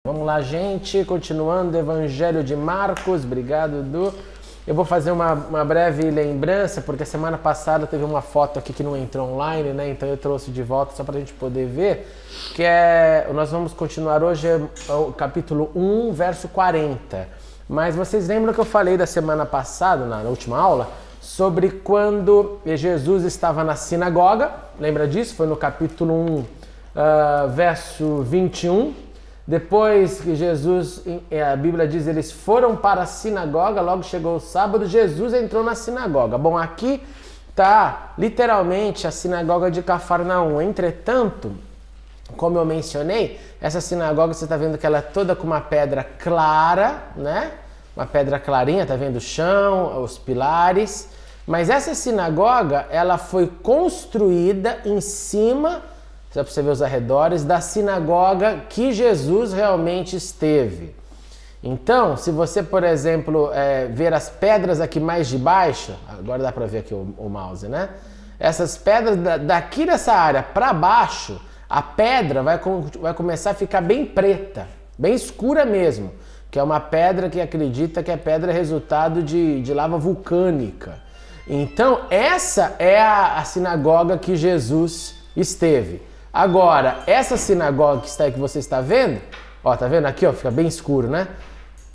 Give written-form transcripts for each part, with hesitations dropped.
Vamos lá, gente, continuando o Evangelho de Marcos, obrigado, Edu. Eu vou fazer uma breve lembrança, porque a semana passada teve uma foto aqui que não entrou online, né? Então eu trouxe de volta só para a gente poder ver, nós vamos continuar hoje o capítulo 1, verso 40. Mas vocês lembram que eu falei da semana passada, na última aula, sobre quando Jesus estava na sinagoga, lembra disso? Foi no capítulo 1, verso 21. Depois que Jesus, a Bíblia diz, eles foram para a sinagoga, logo chegou o sábado, Jesus entrou na sinagoga. Bom, aqui está literalmente a sinagoga de Cafarnaum. Entretanto, como eu mencionei, essa sinagoga, você está vendo que ela é toda com uma pedra clara, né? Uma pedra clarinha, tá vendo o chão, os pilares. Mas essa sinagoga, ela foi construída em cima, só para você ver os arredores, da sinagoga que Jesus realmente esteve. Então, se você, por exemplo, ver as pedras aqui mais de baixo, agora dá para ver aqui o mouse, né? Essas pedras daqui dessa área para baixo, a pedra vai começar a ficar bem preta, bem escura mesmo, que é uma pedra que acredita que é pedra resultado de lava vulcânica. Então, essa é a sinagoga que Jesus esteve. Agora, essa sinagoga que está aí, que você está vendo, ó, tá vendo aqui, ó, fica bem escuro, né?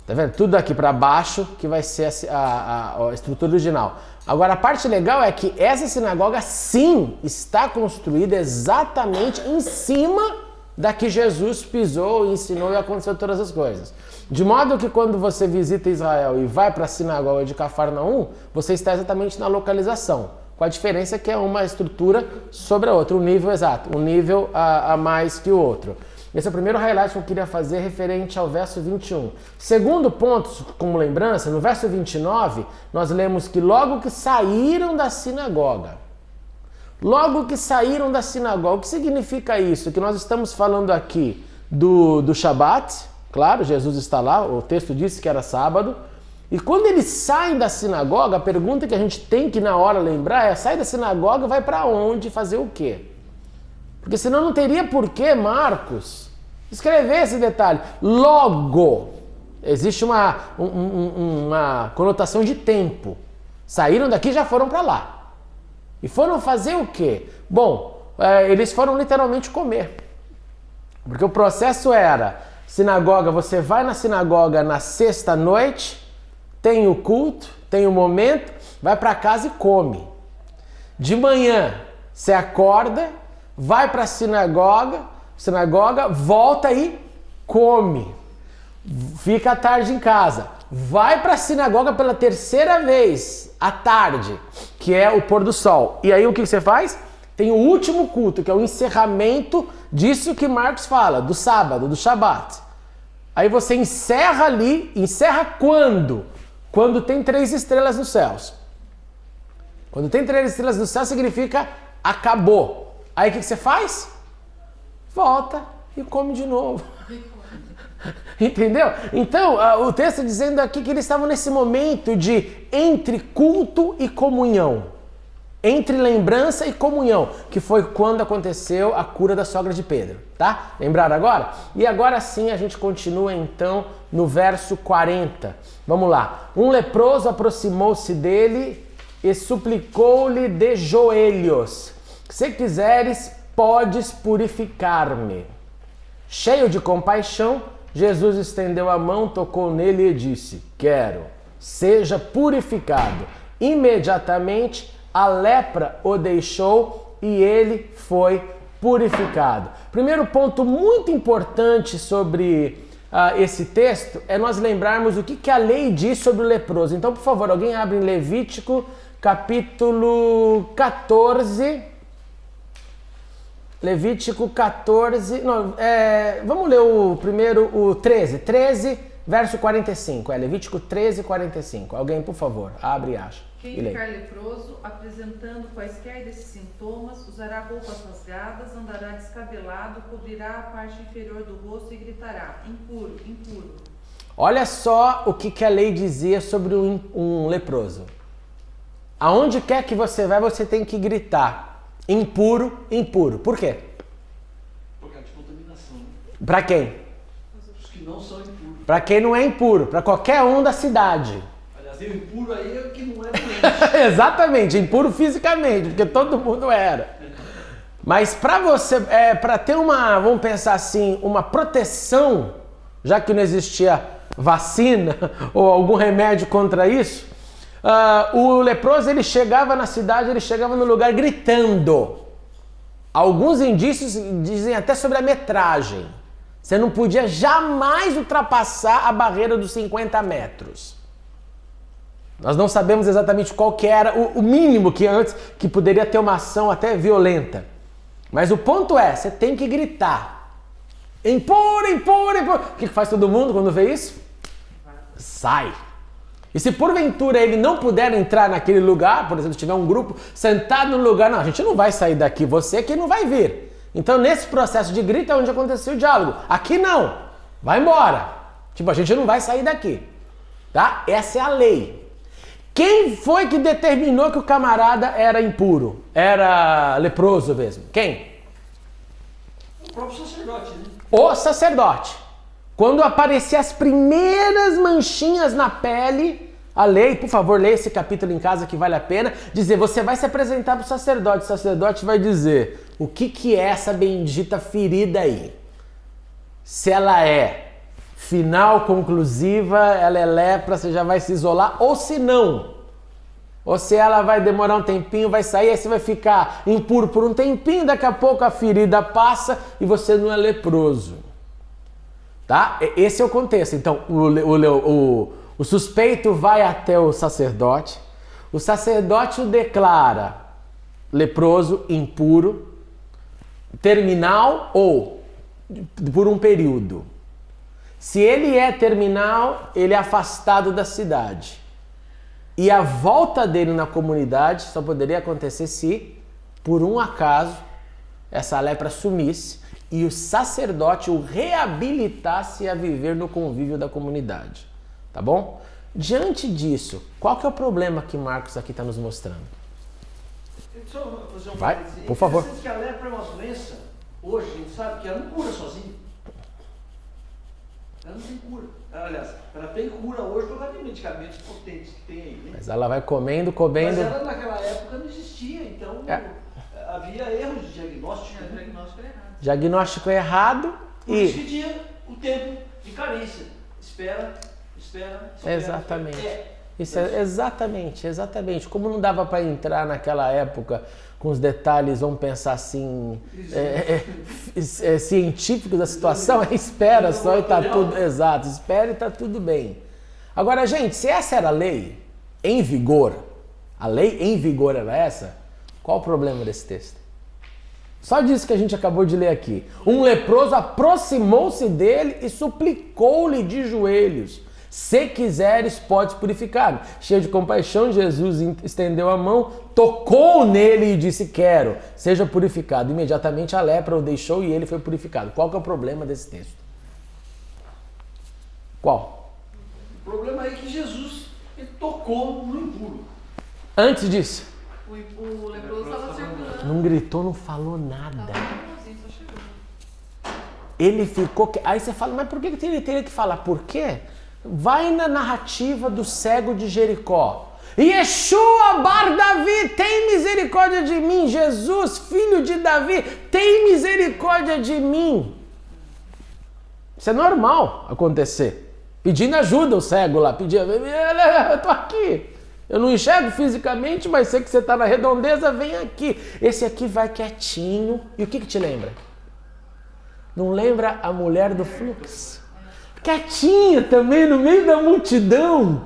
Tá vendo? Tudo aqui para baixo que vai ser a estrutura original. Agora, a parte legal é que essa sinagoga, sim, está construída exatamente em cima da que Jesus pisou, ensinou e aconteceu todas as coisas. De modo que quando você visita Israel e vai para a sinagoga de Cafarnaum, você está exatamente na localização. Com a diferença que é uma estrutura sobre a outra, um nível exato, um nível a mais que o outro. Esse é o primeiro highlight que eu queria fazer referente ao verso 21. Segundo ponto, como lembrança, no verso 29, nós lemos que logo que saíram da sinagoga. Logo que saíram da sinagoga. O que significa isso? Que nós estamos falando aqui do Shabat, claro, Jesus está lá, o texto disse que era sábado. E quando eles saem da sinagoga, a pergunta que a gente tem que na hora lembrar é: sai da sinagoga, vai para onde, fazer o quê? Porque senão não teria por que Marcos escrever esse detalhe. Logo, existe uma conotação de tempo. Saíram daqui e já foram para lá. E foram fazer o quê? Bom, eles foram literalmente comer. Porque o processo era: sinagoga, você vai na sinagoga na sexta-noite, tem o culto, tem o momento, vai para casa e come. De manhã, você acorda, vai para a sinagoga, volta e come. Fica à tarde em casa. Vai para a sinagoga pela terceira vez, à tarde, que é o pôr do sol. E aí o que você faz? Tem o último culto, que é o encerramento disso que Marcos fala, do sábado, do Shabat. Aí você encerra ali, encerra quando? Quando tem 3 estrelas nos céus. Quando tem 3 estrelas no céu, significa acabou. Aí o que você faz? Volta e come de novo. Entendeu? Então, o texto dizendo aqui que eles estavam nesse momento de entre culto e comunhão. Entre lembrança e comunhão, que foi quando aconteceu a cura da sogra de Pedro, tá? Lembraram agora? E agora sim a gente continua então no verso 40. Vamos lá. Um leproso aproximou-se dele e suplicou-lhe de joelhos: se quiseres, podes purificar-me. Cheio de compaixão, Jesus estendeu a mão, tocou nele e disse: quero, seja purificado. Imediatamente a lepra o deixou e ele foi purificado. Primeiro ponto muito importante sobre esse texto é nós lembrarmos o que a lei diz sobre o leproso. Então, por favor, alguém abre em Levítico capítulo 14. Levítico 14. Não, vamos ler o 13, verso 45. Levítico 13, 45. Alguém, por favor, abre e acha. Quem ficar leproso, apresentando quaisquer desses sintomas, usará roupas rasgadas, andará descabelado, cobrirá a parte inferior do rosto e gritará: impuro, impuro. Olha só o que a lei dizia sobre um leproso. Aonde quer que você vai, você tem que gritar: impuro, impuro. Por quê? Por causa de contaminação. Para quem? Os que não são impuros. Para quem não é impuro, para qualquer um da cidade. Aliás, o impuro aí é o que não é doente. Exatamente, impuro fisicamente, porque todo mundo era. Mas para você, para ter uma, vamos pensar assim, uma proteção, já que não existia vacina ou algum remédio contra isso, o leproso ele chegava na cidade, ele chegava no lugar gritando. Alguns indícios dizem até sobre a metragem. Você não podia jamais ultrapassar a barreira dos 50 metros. Nós não sabemos exatamente qual que era o mínimo que antes, que poderia ter uma ação até violenta. Mas o ponto é, você tem que gritar. Impuro, impuro, impuro. O que faz todo mundo quando vê isso? Sai. E se porventura ele não puder entrar naquele lugar, por exemplo, se tiver um grupo sentado no lugar, não, a gente não vai sair daqui, você que não vai vir. Então nesse processo de grito é onde aconteceu o diálogo. Aqui não, vai embora. Tipo, a gente não vai sair daqui. Tá? Essa é a lei. Quem foi que determinou que o camarada era impuro? Era leproso mesmo? Quem? O próprio sacerdote, né? O sacerdote. Quando apareciam as primeiras manchinhas na pele, a lei, por favor, leia esse capítulo em casa que vale a pena, dizer, você vai se apresentar para o sacerdote vai dizer, o que é essa bendita ferida aí? Se ela é final, conclusiva, ela é lepra, você já vai se isolar, ou se não. Ou se ela vai demorar um tempinho, vai sair, aí você vai ficar impuro por um tempinho, daqui a pouco a ferida passa e você não é leproso. Tá? Esse é o contexto. Então, o suspeito vai até o sacerdote o declara leproso, impuro, terminal ou por um período. Se ele é terminal, ele é afastado da cidade. E a volta dele na comunidade só poderia acontecer se, por um acaso, essa lepra sumisse e o sacerdote o reabilitasse a viver no convívio da comunidade. Tá bom? Diante disso, qual que é o problema que Marcos aqui está nos mostrando? Só fazer Vai, por favor. Interessante que a lepra é uma doença, hoje a gente sabe que ela não cura sozinha. Ela não tem cura. Aliás, ela tem cura hoje por causa de medicamentos potentes que tem aí, né? Mas ela vai comendo. Mas ela naquela época não existia, então havia erros de diagnóstico. O diagnóstico era errado. Diagnóstico errado Por isso que tinha o tempo de carência. Espera. Exatamente. Isso é exatamente. Como não dava para entrar naquela época com os detalhes, vamos pensar assim, científicos da situação, espera só e tá tudo exato, espera e tá tudo bem. Agora, gente, se essa era a lei em vigor, a lei em vigor era essa, qual o problema desse texto? Só disso que a gente acabou de ler aqui. Um leproso aproximou-se dele e suplicou-lhe de joelhos: se quiseres, podes purificar-me. Cheio de compaixão, Jesus estendeu a mão, tocou nele e disse: quero, seja purificado. Imediatamente a lepra o deixou e ele foi purificado. Qual que é o problema desse texto? Qual? O problema é que Jesus ele tocou no impuro. Antes disso? O leproso estava circulando. Não gritou, não falou nada. Estava leprosinho, só chegou. Ele ficou... Aí você fala, mas por que ele teria que falar? Por quê? Vai na narrativa do cego de Jericó. Yeshua bar Davi, tem misericórdia de mim. Jesus, filho de Davi, tem misericórdia de mim. Isso é normal acontecer. Pedindo ajuda o cego lá. Pedindo, eu tô aqui. Eu não enxergo fisicamente, mas sei que você está na redondeza, vem aqui. Esse aqui vai quietinho. E o que te lembra? Não lembra a mulher do fluxo? Quietinha também, no meio da multidão.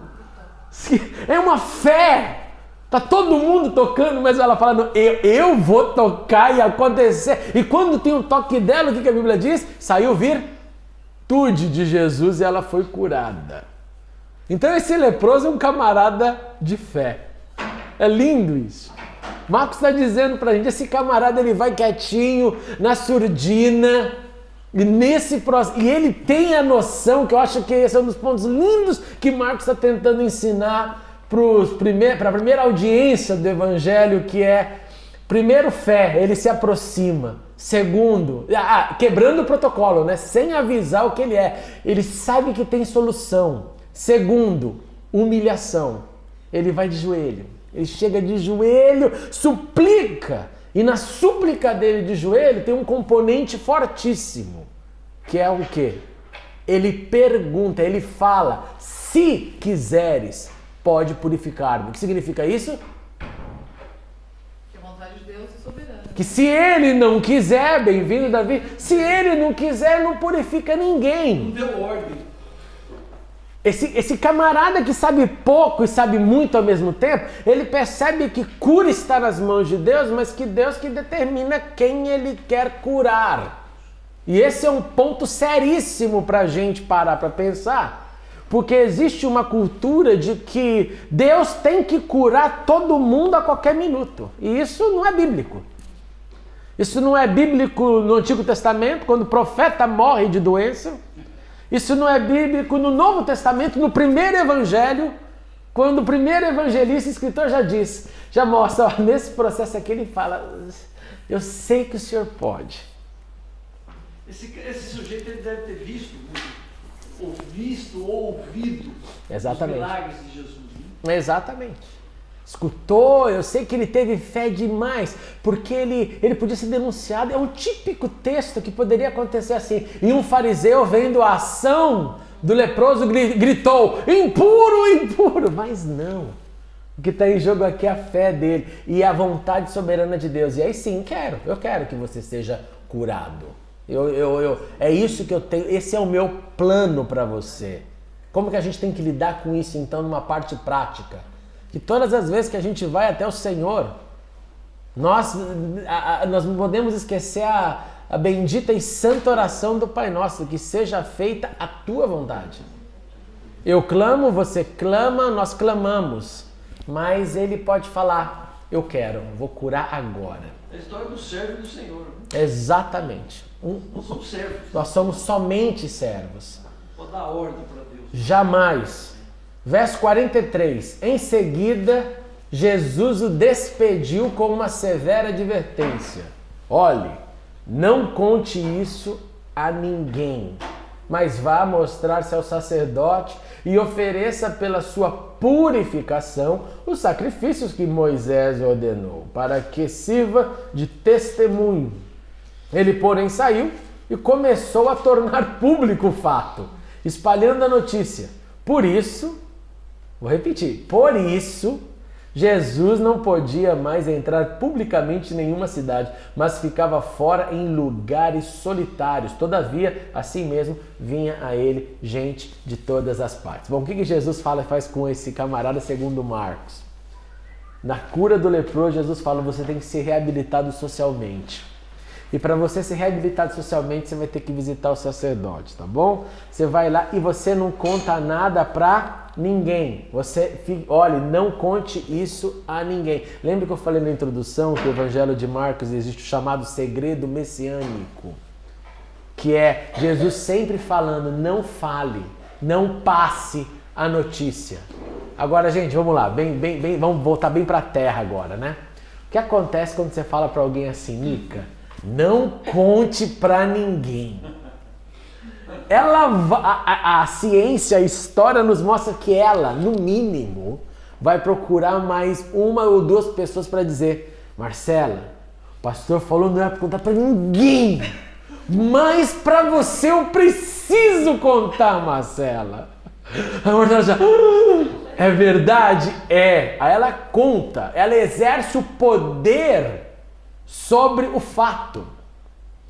É uma fé. Tá todo mundo tocando, mas ela fala, eu vou tocar e acontecer. E quando tem um toque dela, o que a Bíblia diz? Saiu virtude de Jesus e ela foi curada. Então esse leproso é um camarada de fé. É lindo isso. Marcos está dizendo pra gente, esse camarada ele vai quietinho, na surdina, e nesse processo, e ele tem a noção, que eu acho que esse é um dos pontos lindos que Marcos está tentando ensinar para a primeira audiência do Evangelho, que é, primeiro fé, ele se aproxima. Segundo, quebrando o protocolo, né? Sem avisar o que ele é. Ele sabe que tem solução. Segundo, humilhação. Ele vai de joelho. Ele chega de joelho, suplica. E na súplica dele de joelho tem um componente fortíssimo. Que é o quê? Ele pergunta, ele fala, se quiseres, pode purificar-me. O que significa isso? Que a vontade de Deus é soberana. Que se ele não quiser, bem-vindo Davi, se ele não quiser, não purifica ninguém. Não deu ordem. Esse camarada que sabe pouco e sabe muito ao mesmo tempo, ele percebe que cura está nas mãos de Deus, mas que Deus que determina quem ele quer curar. E esse é um ponto seríssimo para a gente parar para pensar, porque existe uma cultura de que Deus tem que curar todo mundo a qualquer minuto, e isso não é bíblico. Isso não é bíblico no Antigo Testamento, quando o profeta morre de doença. Isso não é bíblico no Novo Testamento, no primeiro evangelho, quando o primeiro evangelista, escritor já mostra, ó, nesse processo aqui ele fala, eu sei que o Senhor pode. Esse sujeito ele deve ter visto ou ouvido Exatamente. os milagres de Jesus. Né? Exatamente. Escutou, eu sei que ele teve fé demais, porque ele podia ser denunciado. É um típico texto que poderia acontecer assim. E um fariseu, vendo a ação do leproso, gritou, impuro, impuro. Mas não. O que está em jogo aqui é a fé dele e a vontade soberana de Deus. E aí sim, eu quero que você seja curado. É isso que eu tenho, esse é o meu plano para você. Como que a gente tem que lidar com isso então numa parte prática? Que todas as vezes que a gente vai até o Senhor, nós não podemos esquecer a bendita e santa oração do Pai Nosso, que seja feita a tua vontade. Eu clamo, você clama, nós clamamos, mas Ele pode falar, eu quero, vou curar agora. É a história do servo e do Senhor. Né? Exatamente. Nós somos servos. Nós somos somente servos. Pode dar ordem para Deus. Jamais. Verso 43. Em seguida, Jesus o despediu com uma severa advertência. Olhe, não conte isso a ninguém, mas vá mostrar-se ao sacerdote e ofereça pela sua purificação os sacrifícios que Moisés ordenou, para que sirva de testemunho. Ele, porém, saiu e começou a tornar público o fato, espalhando a notícia. Por isso, vou repetir, por isso, Jesus não podia mais entrar publicamente em nenhuma cidade, mas ficava fora em lugares solitários. Todavia, assim mesmo, vinha a ele gente de todas as partes. Bom, o que Jesus faz com esse camarada segundo Marcos? Na cura do leproso, Jesus fala, você tem que ser reabilitado socialmente. E para você ser reabilitado socialmente, você vai ter que visitar o sacerdote, tá bom? Você vai lá e você não conta nada para ninguém. Olha, não conte isso a ninguém. Lembra que eu falei na introdução que o Evangelho de Marcos existe o chamado segredo messiânico? Que é Jesus sempre falando, não fale, não passe a notícia. Agora, gente, vamos lá, vamos voltar bem para a terra agora, né? O que acontece quando você fala para alguém assim, Nica? Não conte pra ninguém. A ciência, a história nos mostra que ela, no mínimo, vai procurar mais uma ou duas pessoas para dizer, Marcela, o pastor falou não é para contar pra ninguém, mas pra você eu preciso contar, Marcela. A Marcela já, é verdade? É. Aí ela conta, ela exerce o poder sobre o fato.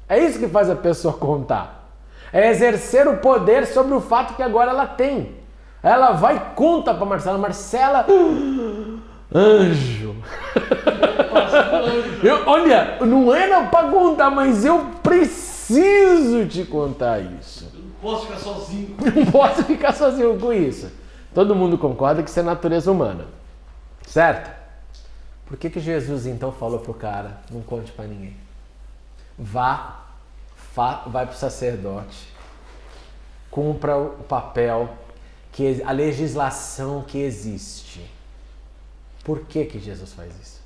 É isso que faz a pessoa contar. É exercer o poder sobre o fato que agora ela tem. Ela vai e conta para Marcela. Marcela, anjo. Olha, não era para contar, mas eu preciso te contar isso. Eu não posso ficar sozinho. Não posso ficar sozinho com isso. Todo mundo concorda que isso é natureza humana. Certo? Por que Jesus então falou pro cara, não conte para ninguém? Vai pro sacerdote, cumpra o papel, a legislação que existe. Por que Jesus faz isso?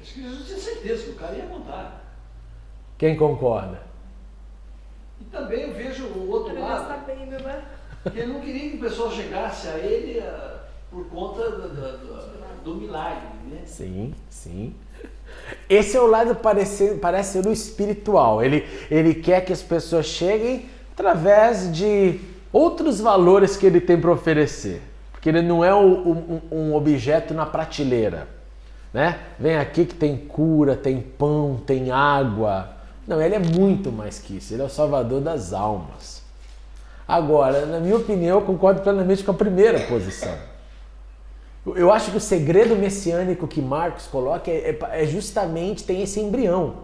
Acho que Jesus tinha certeza que o cara ia contar. Quem concorda? E também eu vejo o outro Ele lado, está sabendo, né? que ele não queria que o pessoal chegasse a ele por conta do milagre, né? Sim, sim. Esse é o lado parece ser o espiritual. Ele quer que as pessoas cheguem através de outros valores que ele tem para oferecer. Porque ele não é um objeto na prateleira, né? Vem aqui que tem cura, tem pão, tem água. Não, ele é muito mais que isso. Ele é o salvador das almas. Agora, na minha opinião, eu concordo plenamente com a primeira posição. Eu acho que o segredo messiânico que Marcos coloca é justamente, tem esse embrião.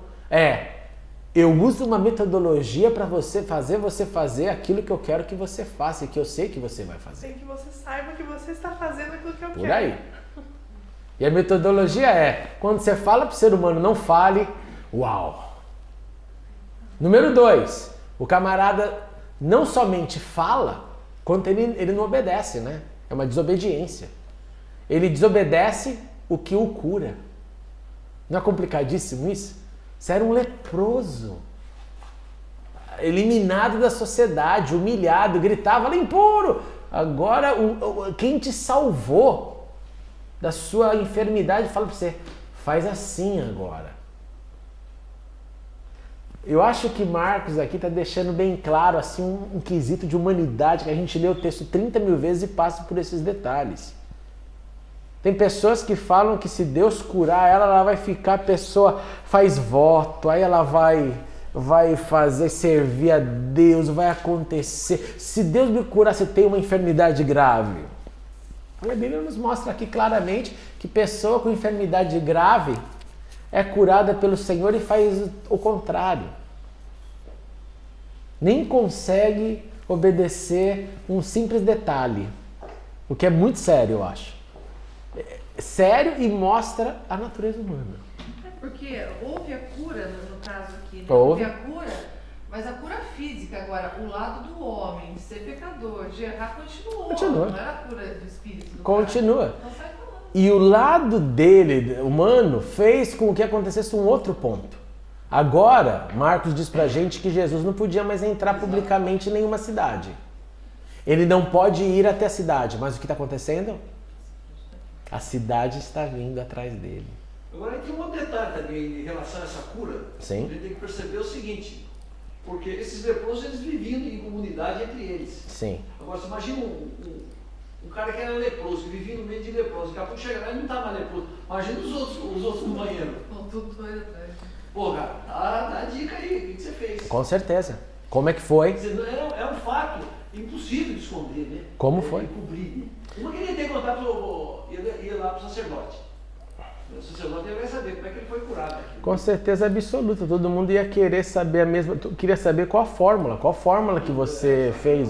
Eu uso uma metodologia para você fazer aquilo que eu quero que você faça e que eu sei que você vai fazer. Sem que você saiba que você está fazendo aquilo que eu quero. Por aí. E a metodologia é, quando você fala para o ser humano não fale, uau. Número 2, o camarada não somente fala, quanto ele não obedece, né? É uma desobediência. Ele desobedece o que o cura. Não é complicadíssimo isso? Você era um leproso, eliminado da sociedade, humilhado, gritava, impuro. Agora, quem te salvou da sua enfermidade fala para você, faz assim agora. Eu acho que Marcos aqui está deixando bem claro assim, um quesito de humanidade, que a gente lê o texto 30 mil vezes e passa por esses detalhes. Tem pessoas que falam que se Deus curar ela vai ficar, a pessoa faz voto, aí ela vai fazer, servir a Deus, vai acontecer. Se Deus me curar, você tem uma enfermidade grave. A Bíblia nos mostra aqui claramente que pessoa com enfermidade grave é curada pelo Senhor e faz o contrário. Nem consegue obedecer um simples detalhe, o que é muito sério, eu acho. Sério e mostra a natureza humana. Porque houve a cura, no caso aqui, né? Houve a cura, mas a cura física. Agora, o lado do homem, de ser pecador, de errar, continua. Não era a cura do espírito do Continua. cara. Não sai falando. E o lado dele, humano, fez com que acontecesse um outro ponto. Agora, Marcos diz pra gente que Jesus não podia mais entrar publicamente em nenhuma cidade. Ele não pode ir até a cidade, mas o que está acontecendo? A cidade está vindo atrás dele. Agora, tem um outro detalhe também em relação a essa cura. Sim. A gente tem que perceber o seguinte, porque esses leprosos, eles viviam em comunidade entre eles. Sim. Agora, você imagina um cara que era leproso, que vivia no meio de leprosos, daqui a pouco chega lá e não está mais leproso. Imagina os outros no banheiro. Tudo doido atrás. Pô, cara, dá a dica aí, o que você fez? Com certeza. Como é que foi? Quer dizer, é um fato impossível de esconder, né? Como foi? Encobrir, né? Eu não queria ter contato, ia lá para o sacerdote. O sacerdote vai saber como é que ele foi curado aqui. Com certeza absoluta. Todo mundo ia querer saber a mesma. Queria saber qual a fórmula que você fez,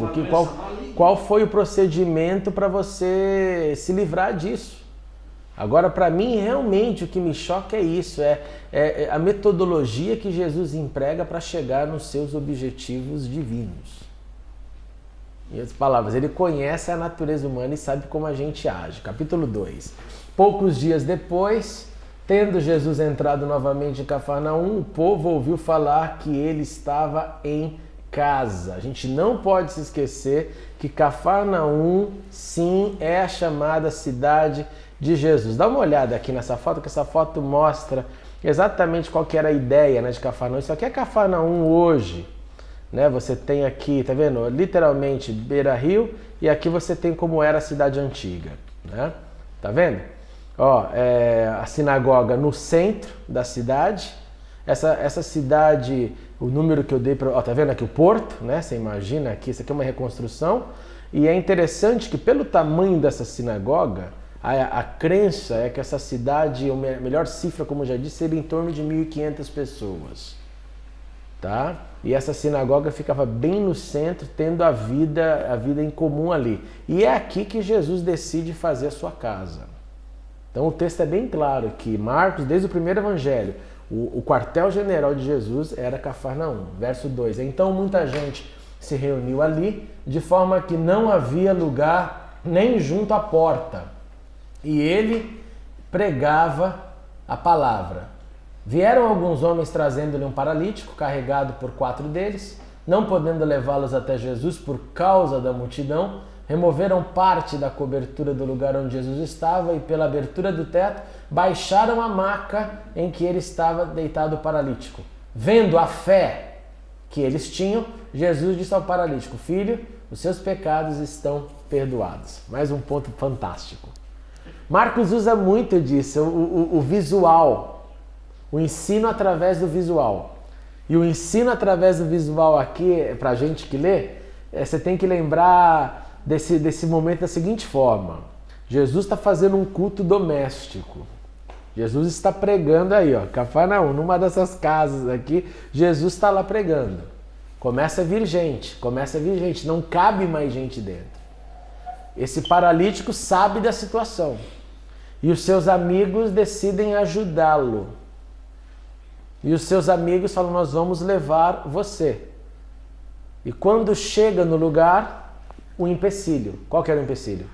qual foi o procedimento para você se livrar disso. Agora, para mim, realmente o que me choca é isso, é a metodologia que Jesus emprega para chegar nos seus objetivos divinos. Em outras palavras, ele conhece a natureza humana e sabe como a gente age. Capítulo 2. Poucos dias depois, tendo Jesus entrado novamente em Cafarnaum, o povo ouviu falar que ele estava em casa. A gente não pode se esquecer que Cafarnaum, sim, é a chamada cidade de Jesus. Dá uma olhada aqui nessa foto, que essa foto mostra exatamente qual que era a ideia, né, de Cafarnaum. Isso aqui é Cafarnaum hoje. Né, você tem aqui, tá vendo? Literalmente beira-rio, e aqui você tem como era a cidade antiga, né? Tá vendo? Ó, a sinagoga no centro da cidade. Essa cidade, o número que eu dei para, tá vendo aqui o porto, né? Você imagina aqui, isso aqui é uma reconstrução. E é interessante que pelo tamanho dessa sinagoga, a crença é que essa cidade, a melhor cifra, como eu já disse, seria em torno de 1.500 pessoas, tá? E essa sinagoga ficava bem no centro, tendo a vida em comum ali. E é aqui que Jesus decide fazer a sua casa. Então o texto é bem claro que Marcos, desde o primeiro evangelho, o quartel-general de Jesus era Cafarnaum. Verso 2. Então muita gente se reuniu ali, de forma que não havia lugar nem junto à porta. E ele pregava a palavra. Vieram alguns homens trazendo-lhe um paralítico, carregado por 4 deles. Não podendo levá-los até Jesus por causa da multidão, removeram parte da cobertura do lugar onde Jesus estava e, pela abertura do teto, baixaram a maca em que ele estava deitado paralítico. Vendo a fé que eles tinham, Jesus disse ao paralítico: filho, os seus pecados estão perdoados. Mais um ponto fantástico. Marcos usa muito disso, o visual, o ensino através do visual. E o ensino através do visual aqui, para a gente que lê, você tem que lembrar desse momento da seguinte forma. Jesus está fazendo um culto doméstico. Jesus está pregando aí, ó, Cafarnaum, numa dessas casas aqui, Jesus está lá pregando. Começa a vir gente, não cabe mais gente dentro. Esse paralítico sabe da situação e os seus amigos decidem ajudá-lo. E os seus amigos falam: nós vamos levar você. E quando chega no lugar, o empecilho. Qual que era o empecilho?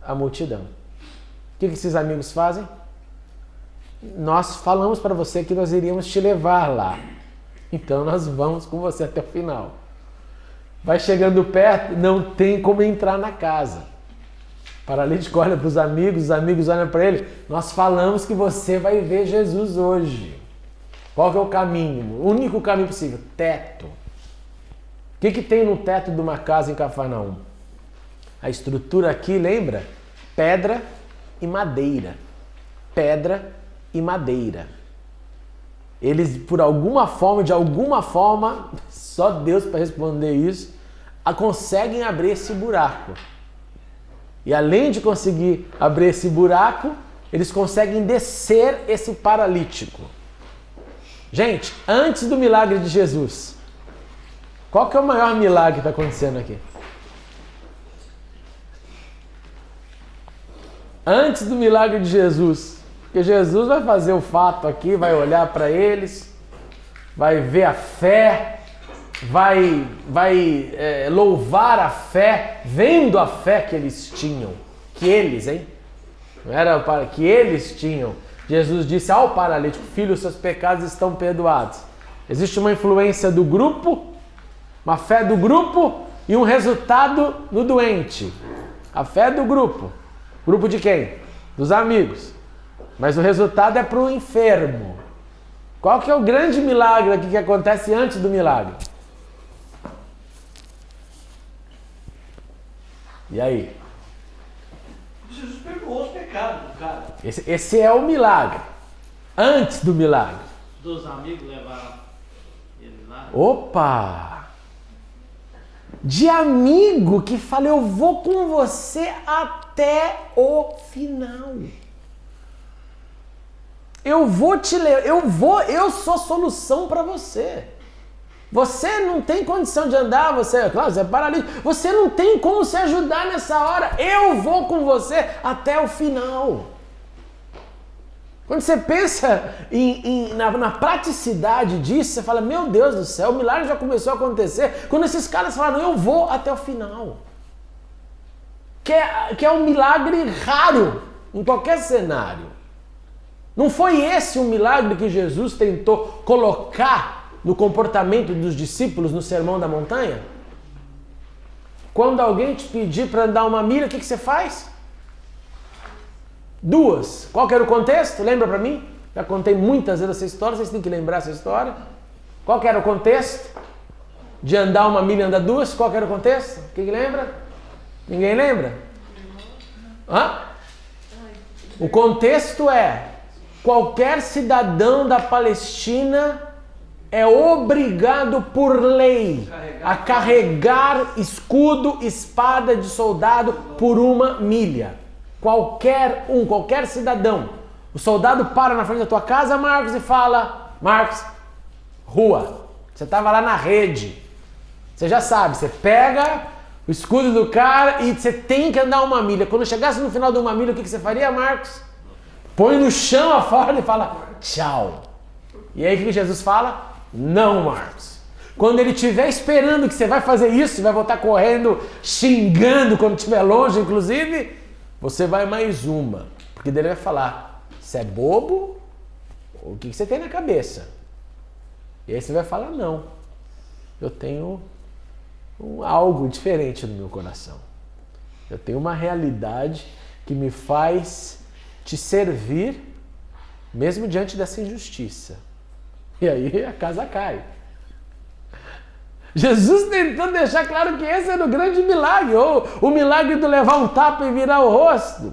A multidão. O que esses amigos fazem? Nós falamos para você que nós iríamos te levar lá. Então nós vamos com você até o final. Vai chegando perto, não tem como entrar na casa. O paralítico olha para os amigos olham para ele: nós falamos que você vai ver Jesus hoje. Qual que é o caminho? O único caminho possível: teto. O que tem no teto de uma casa em Cafarnaum? A estrutura aqui, lembra? Pedra e madeira. Pedra e madeira. Eles, por alguma forma, só Deus para responder isso, conseguem abrir esse buraco. E além de conseguir abrir esse buraco, eles conseguem descer esse paralítico. Gente, antes do milagre de Jesus, qual que é o maior milagre que está acontecendo aqui? Antes do milagre de Jesus. Porque Jesus vai fazer o fato aqui, vai olhar para eles, vai ver a fé, vai louvar a fé, vendo a fé que eles tinham. Que eles, hein? Não era para que eles tinham. Jesus disse ao paralítico: filho, os seus pecados estão perdoados. Existe uma influência do grupo, uma fé do grupo e um resultado no doente. A fé do grupo. Grupo de quem? Dos amigos. Mas o resultado é para o enfermo. Qual que é o grande milagre aqui que acontece antes do milagre? E aí? Jesus perdoou os pecados do cara. Esse é o milagre. Antes do milagre. Dos amigos levaram ele lá. Opa! De amigo que fala: eu vou com você até o final. Eu vou te levar, eu sou a solução para você. Você não tem condição de andar, você é paralítico, você não tem como se ajudar nessa hora. Eu vou com você até o final. Quando você pensa na praticidade disso, você fala: meu Deus do céu, o milagre já começou a acontecer. Quando esses caras falaram: eu vou até o final. Que é um milagre raro em qualquer cenário. Não foi esse o milagre que Jesus tentou colocar no comportamento dos discípulos no Sermão da Montanha? Quando alguém te pedir para andar 1 milha, o que você faz? 2. Qual que era o contexto? Lembra para mim? Já contei muitas vezes essa história, vocês têm que lembrar essa história. Qual que era o contexto? De andar 1 milha, andar 2, qual que era o contexto? Quem lembra? Ninguém lembra? Hã? O contexto é: qualquer cidadão da Palestina é obrigado por lei a carregar escudo, espada de soldado por 1 milha. Qualquer cidadão. O soldado para na frente da tua casa, Marcos, e fala: Marcos, rua. Você estava lá na rede. Você já sabe, você pega o escudo do cara e você tem que andar 1 milha. Quando chegasse no final de 1 milha, o que você faria, Marcos? Põe no chão a fora e fala: tchau. E aí o que Jesus fala? Não, Marcos. Quando ele estiver esperando que você vai fazer isso, vai voltar correndo, xingando quando estiver longe, inclusive, você vai mais uma. Porque dele vai falar: Você é bobo? O que você tem na cabeça? E aí você vai falar, não. Eu tenho algo diferente no meu coração. Eu tenho uma realidade que me faz te servir mesmo diante dessa injustiça. E aí a casa cai. Jesus tentou deixar claro que esse era o grande milagre, ou o milagre do levar um tapa e virar o rosto.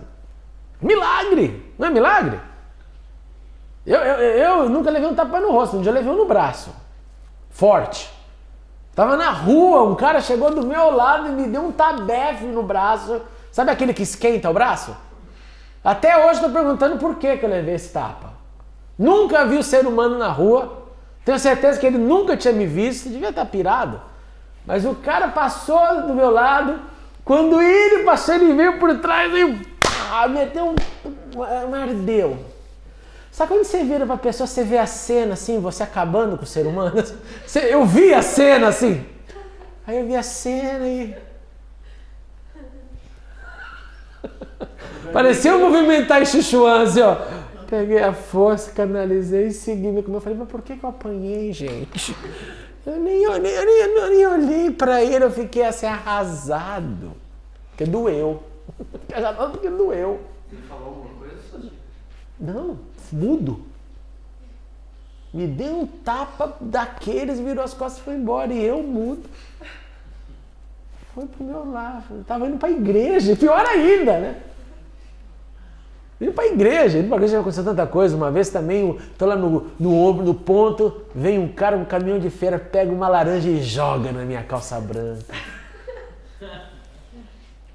Milagre! Não é milagre? Eu nunca levei um tapa no rosto, um dia eu levei um no braço. Forte. Tava na rua, um cara chegou do meu lado e me deu um tabefe no braço. Sabe aquele que esquenta o braço? Até hoje estou perguntando por que eu levei esse tapa. Nunca vi o ser humano na rua. Tenho certeza que ele nunca tinha me visto. Devia estar pirado. Mas o cara passou do meu lado. Quando ele passou, ele veio por trás e meteu um ardeu. Sabe quando você vira pra pessoa, você vê a cena assim, você acabando com o ser humano? Eu vi a cena assim. Aí eu vi a cena e... parecia eu movimentar em Sichuan, assim, ó. Peguei a força, canalizei e segui. Eu falei, mas por que eu apanhei, gente? Eu nem olhei pra ele, eu fiquei assim arrasado. Porque doeu. Porque doeu. Ele falou alguma coisa? Não, mudo. Me deu um tapa daqueles, virou as costas e foi embora. E eu mudo. Foi pro meu lado. Tava indo pra igreja, pior ainda, né? Indo pra igreja já aconteceu tanta coisa. Uma vez também, tô lá no ponto, vem um cara com um caminhão de feira, pega uma laranja e joga na minha calça branca.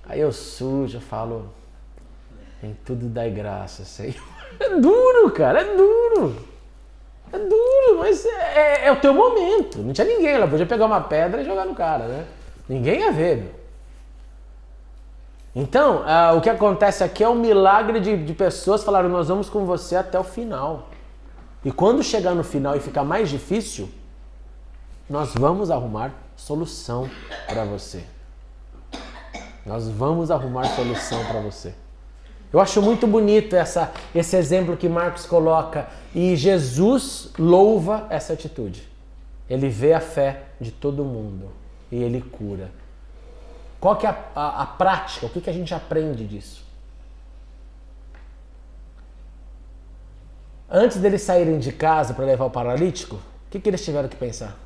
Aí eu sujo, falo, em tudo dai graça, Senhor. É duro, cara, é duro. É duro, mas é o teu momento. Não tinha ninguém, ela podia pegar uma pedra e jogar no cara, né? Ninguém ia ver, meu. Então, o que acontece aqui é um milagre de pessoas falaram, nós vamos com você até o final. E quando chegar no final e ficar mais difícil, nós vamos arrumar solução para você. Nós vamos arrumar solução para você. Eu acho muito bonito esse exemplo que Marcos coloca e Jesus louva essa atitude. Ele vê a fé de todo mundo e ele cura. Qual que é a prática? O que a gente aprende disso? Antes deles saírem de casa para levar o paralítico, o que eles tiveram que pensar?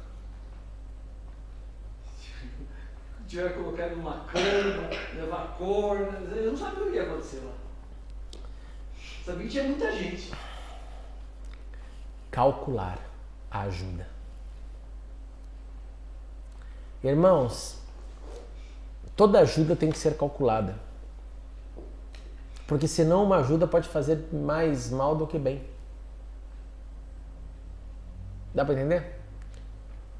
Tiveram que colocar ele numa cama, levar corda. Eu não sabia o que ia acontecer lá. Sabia que tinha muita gente. Calcular a ajuda. Irmãos, toda ajuda tem que ser calculada. Porque senão uma ajuda pode fazer mais mal do que bem. Dá para entender?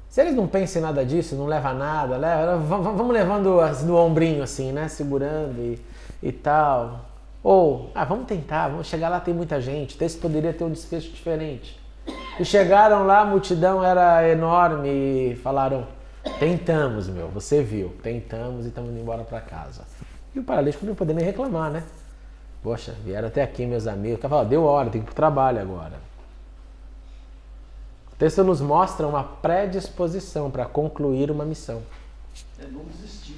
Se eles não pensam em nada disso, não leva nada, vamos levando no ombrinho assim, né? Segurando e tal. Ou, vamos tentar, vamos chegar lá, tem muita gente. Esse poderia ter um desfecho diferente. E chegaram lá, a multidão era enorme e falaram, tentamos, você viu, tentamos e estamos indo embora para casa. E o paralítico não ia poder nem reclamar, né? Poxa, vieram até aqui meus amigos. Tava, deu hora, tem que ir pro trabalho agora. O texto nos mostra uma predisposição para concluir uma missão. Não desistiu.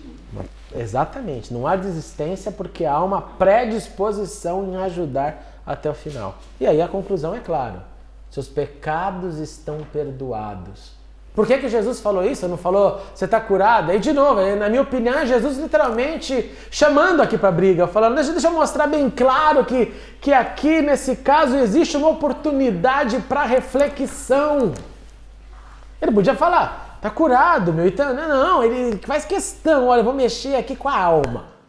Exatamente, não há desistência porque há uma predisposição em ajudar até o final. E aí a conclusão é clara, seus pecados estão perdoados. Por que Jesus falou isso? Não falou, você está curado? Aí de novo, na minha opinião, é Jesus literalmente chamando aqui para a briga, falando, deixa eu mostrar bem claro que aqui nesse caso existe uma oportunidade para reflexão. Ele podia falar, está curado, meu, então, não, ele faz questão, olha, eu vou mexer aqui com a alma.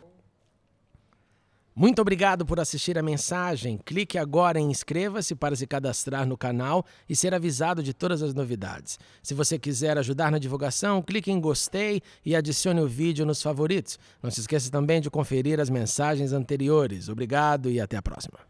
Muito obrigado por assistir a mensagem. Clique agora em inscreva-se para se cadastrar no canal e ser avisado de todas as novidades. Se você quiser ajudar na divulgação, clique em gostei e adicione o vídeo nos favoritos. Não se esqueça também de conferir as mensagens anteriores. Obrigado e até a próxima.